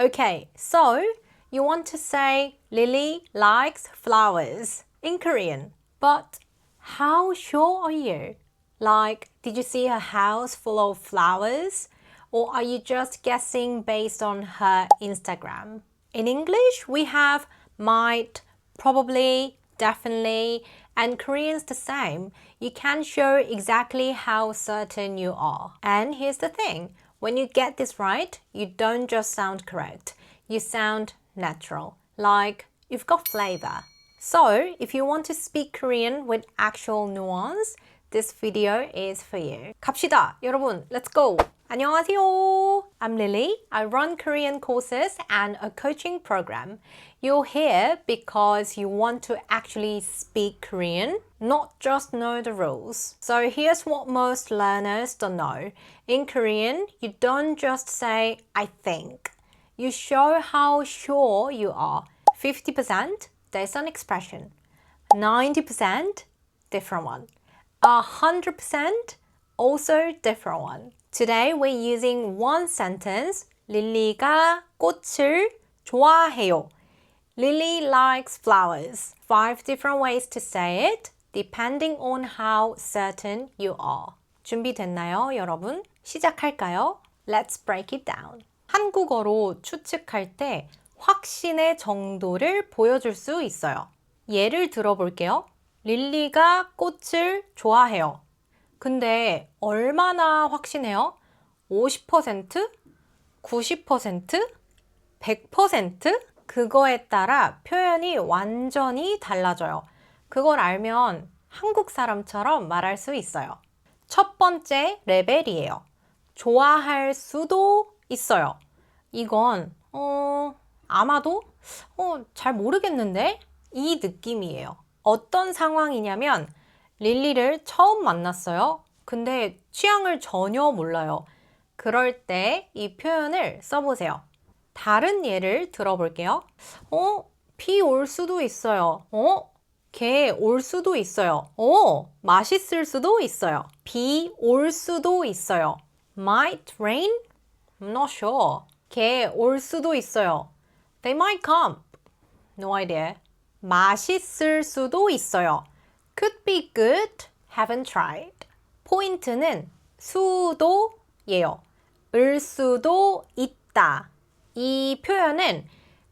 Okay, so you want to say Lily likes flowers in Korean. But how sure are you? Like, did you see her house full of flowers? Or are you just guessing based on her Instagram? In English, we have might, probably, definitely, and Korean's the same. You can show exactly how certain you are. And here's the thing, when you get this right, you don't just sound correct. You sound natural, like you've got flavor. So, if you want to speak Korean with actual nuance, this video is for you. 갑시다, 여러분. Let's go. 안녕하세요. I'm Lily. I run Korean courses and a coaching program. You're here because you want to actually speak Korean, not just know the rules. So here's what most learners don't know. In Korean, you don't just say, I think. You show how sure you are. 50%, there's an expression. 90%, different one. 100%, also different one. Today we're using one sentence. 릴리가 꽃을 좋아해요. Lily likes flowers. 5 different ways to say it, depending on how certain you are. 준비됐나요, 여러분? 시작할까요? Let's break it down. 한국어로 추측할 때 확신의 정도를 보여줄 수 있어요. 예를 들어볼게요. 릴리가 꽃을 좋아해요. 근데 얼마나 확신해요? 50%? 90%? 100%? 그거에 따라 표현이 완전히 달라져요. 그걸 알면 한국 사람처럼 말할 수 있어요. 첫 번째 레벨이에요. 좋아할 수도 있어요. 이건 아마도 잘 모르겠는데? 이 느낌이에요. 어떤 상황이냐면 릴리를 처음 만났어요. 근데 취향을 전혀 몰라요. 그럴 때 이 표현을 써보세요. 다른 예를 들어볼게요. 비 올 수도 있어요. 개 올 수도 있어요. 맛있을 수도 있어요. 비 올 수도 있어요. Might rain? I'm not sure. 개 올 수도 있어요. They might come. No idea. 맛있을 수도 있어요. Could be good, haven't tried. 포인트는 수도예요. 을 수도 있다. 이 표현은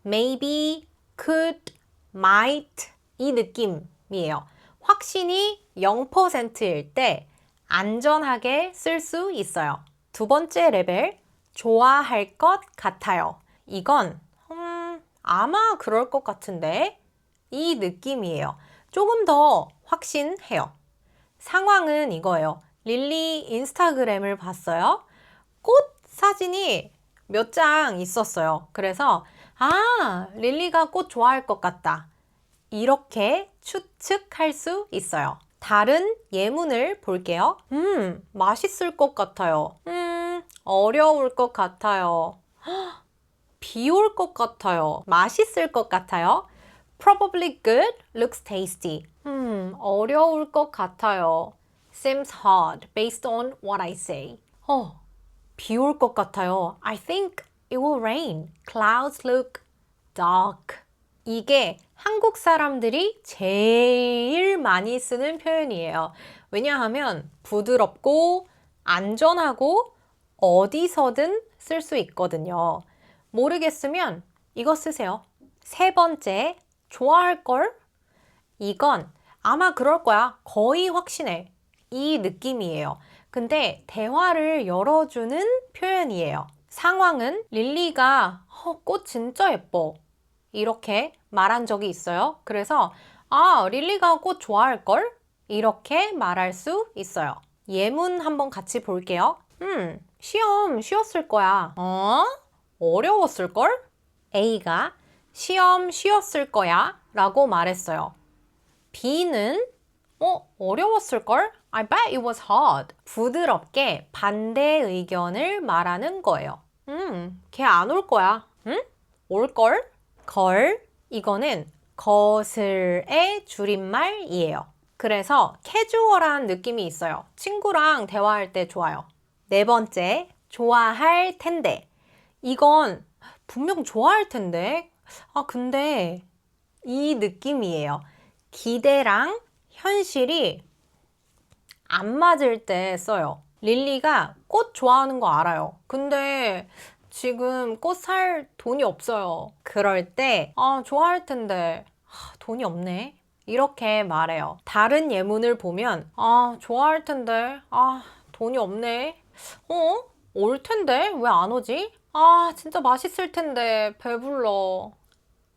maybe, could, might 이 느낌이에요. 확신이 0%일 때 안전하게 쓸 수 있어요. 두 번째 레벨, 좋아할 것 같아요. 이건 아마 그럴 것 같은데 이 느낌이에요. 조금 더 확신해요. 상황은 이거예요. 릴리 인스타그램을 봤어요. 꽃 사진이 몇 장 있었어요. 그래서 릴리가 꽃 좋아할 것 같다. 이렇게 추측할 수 있어요. 다른 예문을 볼게요. 맛있을 것 같아요. 어려울 것 같아요. 비 올 것 같아요. 맛있을 것 같아요. Probably good, looks tasty. 어려울 것 같아요. Seems hard based on what I say. 비 올 것 같아요. I think it will rain. Clouds look dark. 이게 한국 사람들이 제일 많이 쓰는 표현이에요. 왜냐하면 부드럽고 안전하고 어디서든 쓸 수 있거든요. 모르겠으면 이거 쓰세요. 세 번째, 좋아할걸? 이건 아마 그럴 거야. 거의 확신해. 이 느낌이에요. 근데 대화를 열어주는 표현이에요. 상황은 릴리가 꽃 진짜 예뻐. 이렇게 말한 적이 있어요. 그래서 릴리가 꽃 좋아할걸? 이렇게 말할 수 있어요. 예문 한번 같이 볼게요. 시험 쉬었을 거야. 어려웠을걸? A가 시험 쉬었을 거야 라고 말했어요. B는 어려웠을걸? I bet it was hard. 부드럽게 반대 의견을 말하는 거예요. 걔 안 올 거야. 응? 올걸? 걸, 이거는 거슬의 줄임말이에요. 그래서 캐주얼한 느낌이 있어요. 친구랑 대화할 때 좋아요. 네 번째, 좋아할 텐데. 이건 분명 좋아할 텐데. 아, 근데 이 느낌이에요. 기대랑 현실이 안 맞을 때 써요. 릴리가 꽃 좋아하는 거 알아요. 근데 지금 꽃 살 돈이 없어요. 그럴 때, 아, 좋아할 텐데, 돈이 없네. 이렇게 말해요. 다른 예문을 보면, 아, 좋아할 텐데, 아, 돈이 없네. 어? 올 텐데? 왜 안 오지? 아, 진짜 맛있을 텐데, 배불러.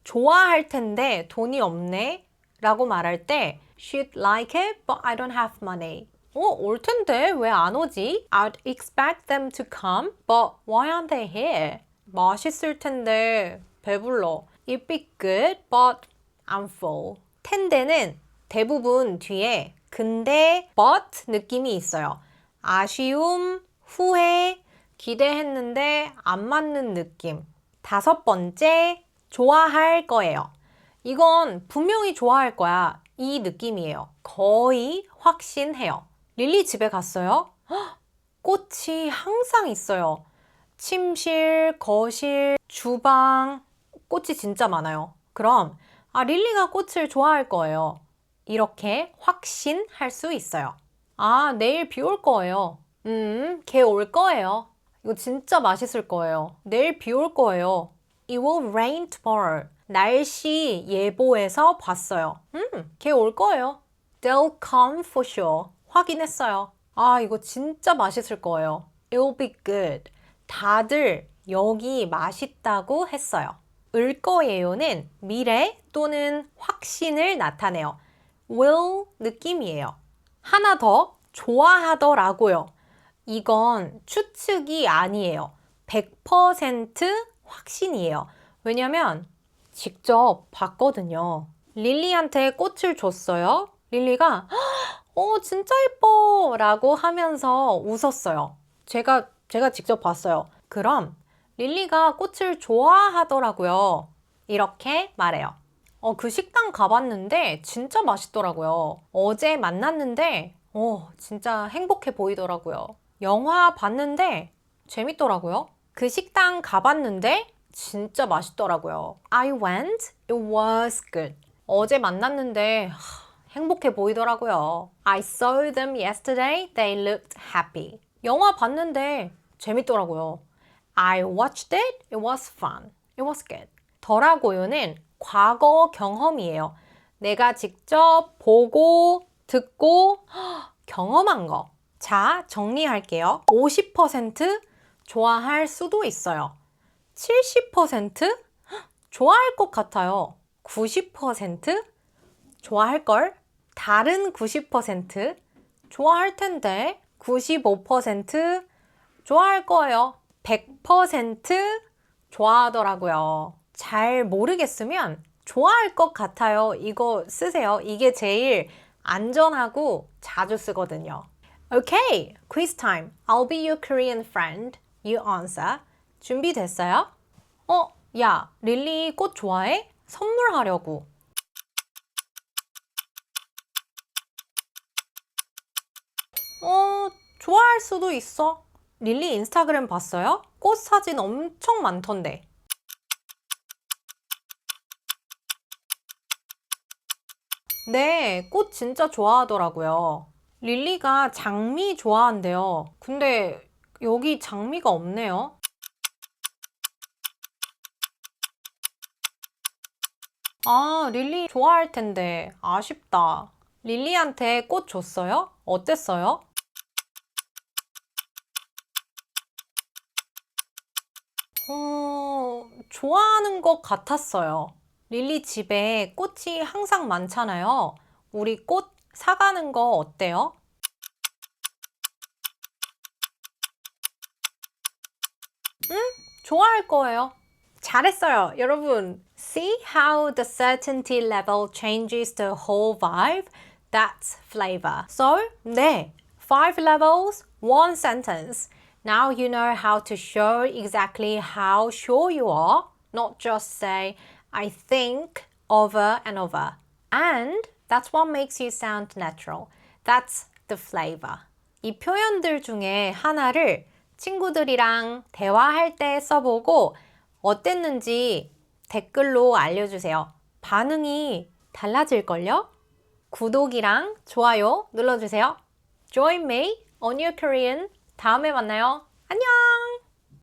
좋아할 텐데 돈이 없네 라고 말할 때 She'd like it, but I don't have money. 올 텐데 왜 안 오지? I'd expect them to come, but why aren't they here? 맛있을 텐데 배불러. It'd be good, but I'm full. 텐데는 대부분 뒤에 근데, but 느낌이 있어요. 아쉬움, 후회, 기대했는데 안 맞는 느낌. 다섯 번째, 좋아할 거예요. 이건 분명히 좋아할 거야. 이 느낌이에요. 거의 확신해요. 릴리 집에 갔어요? 헉, 꽃이 항상 있어요. 침실, 거실, 주방, 꽃이 진짜 많아요. 그럼, 릴리가 꽃을 좋아할 거예요. 이렇게 확신할 수 있어요. 내일 비 올 거예요. 걔 올 거예요. 이거 진짜 맛있을 거예요. 내일 비 올 거예요. It will rain tomorrow. 날씨 예보에서 봤어요. 걔 올 거예요. They'll come for sure. 확인했어요. 이거 진짜 맛있을 거예요. It'll be good. 다들 여기 맛있다고 했어요. 을 거예요는 미래 또는 확신을 나타내요. will 느낌이에요. 하나 더 좋아하더라고요. 이건 추측이 아니에요. 100% 확신이에요. 왜냐면 직접 봤거든요. 릴리한테 꽃을 줬어요. 릴리가 진짜 예뻐 라고 하면서 웃었어요. 제가 직접 봤어요. 그럼 릴리가 꽃을 좋아하더라고요. 이렇게 말해요. 그 식당 가봤는데 진짜 맛있더라고요. 어제 만났는데 진짜 행복해 보이더라고요. 영화 봤는데 재밌더라고요. 그 식당 가봤는데 진짜 맛있더라고요. I went, it was good. 어제 만났는데 행복해 보이더라고요. I saw them yesterday, they looked happy. 영화 봤는데 재밌더라고요. I watched it, it was fun. It was good. 더라고요는 과거 경험이에요. 내가 직접 보고, 듣고, 경험한 거. 자, 정리할게요. 50% 좋아할 수도 있어요. 70% 좋아할 것 같아요. 90% 좋아할 걸. 다른 90% 좋아할 텐데. 95% 좋아할 거예요. 100% 좋아하더라고요. 잘 모르겠으면 좋아할 것 같아요. 이거 쓰세요. 이게 제일 안전하고 자주 쓰거든요. Okay, quiz time. I'll be your Korean friend. You answer. 준비됐어요? 야, 릴리 꽃 좋아해? 선물하려고. 좋아할 수도 있어. 릴리 인스타그램 봤어요? 꽃 사진 엄청 많던데. 네, 꽃 진짜 좋아하더라고요. 릴리가 장미 좋아한대요. 근데 여기 장미가 없네요. 릴리 좋아할 텐데 아쉽다. 릴리한테 꽃 줬어요? 어땠어요? 좋아하는 것 같았어요. 릴리 집에 꽃이 항상 많잖아요. 우리 꽃 사가는 거 어때요? 좋아할 거예요. 잘했어요, 여러분. See how the certainty level changes the whole vibe? That's flavor. So, 네, 5 levels, 1 sentence. Now you know how to show exactly how sure you are, not just say, I think, over and over. And that's what makes you sound natural. That's the flavor. 이 표현들 중에 하나를 친구들이랑 대화할 때 써보고 어땠는지 댓글로 알려주세요. 반응이 달라질걸요? 구독이랑 좋아요 눌러주세요. Join me on your Korean. 다음에 만나요. 안녕!